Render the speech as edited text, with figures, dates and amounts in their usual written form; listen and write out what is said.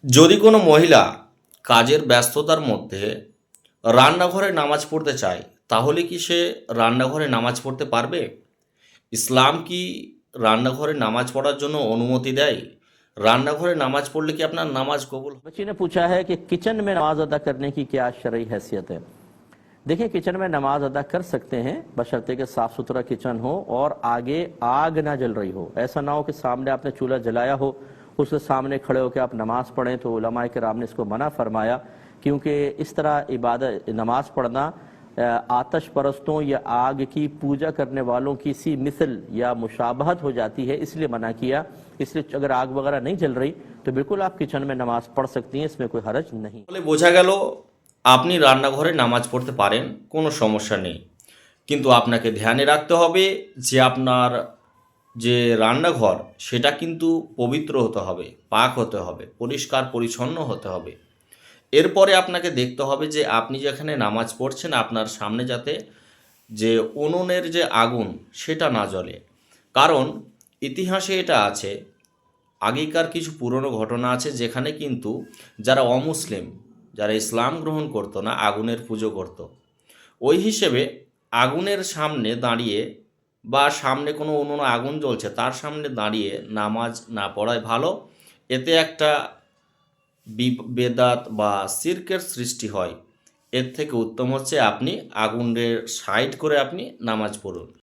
যদি কোনো মহিলা কাজের ব্যস্ততার মধ্যে রান্নাঘরে নামাজ পড়তে চায়, তাহলে কি সে রান্নাঘরে নামাজ পড়তে পারবে? ইসলাম কি রান্নাঘরে নামাজ পড়ার জন্য অনুমতি দেয়? রান্নাঘরে নামাজ পড়লে কি আপনার নামাজ কবুল হবে? बच्ची ने पूछा है कि किचन में नमाज अदा करने की क्या शरई हैसियत है। देखिए, किचन में नमाज अदा कर सकते हैं बशर्ते कि साफ सुथरा किचन हो और आगे आग ना जल रही हो। ऐसा ना हो कि सामने आपने चूल्हा जलाया हो, उसके सामने खड़े होकर आप नमाज पढ़ें, तो उलमाए किराम ने इसको मना फरमाया, क्योंकि इस तरह इबादत नमाज पढ़ना आतश परस्तों या आग की पूजा करने वालों की सी मिसल या मुशाबहत हो जाती है, इसलिए मना किया। इसलिए अगर आग वगैरह नहीं जल रही तो बिल्कुल आप किचन में नमाज पढ़ सकती हैं, इसमें कोई हरज नहीं। বলে বোঝা গেল আপনি রান্নাঘরে নামাজ পড়তে পারেন, কোনো সমস্যা নেই। কিন্তু আপনাকে ধ্যানে রাখতে হবে যে আপনার যে রান্নাঘর সেটা কিন্তু পবিত্র হতে হবে, পাক হতে হবে, পরিষ্কার পরিচ্ছন্ন হতে হবে। এরপরে আপনাকে দেখতে হবে যে আপনি যেখানে নামাজ পড়ছেন আপনার সামনে যাতে যে উনুনের যে আগুন সেটা না জ্বলে। কারণ ইতিহাসে এটা আছে, আগেকার কিছু পুরনো ঘটনা আছে যেখানে কিন্তু যারা অমুসলিম, যারা ইসলাম গ্রহণ করতো না, আগুনের পুজো করত। ওই হিসেবে আগুনের সামনে দাঁড়িয়ে বা সামনে কোনো উনুনে আগুন জ্বলছে তার সামনে দাঁড়িয়ে নামাজ না পড়াই ভালো। এতে একটা বেদাত বা শিরকের সৃষ্টি হয়। এর থেকে উত্তম হচ্ছে আপনি আগুনের সাইড করে আপনি নামাজ পড়ুন।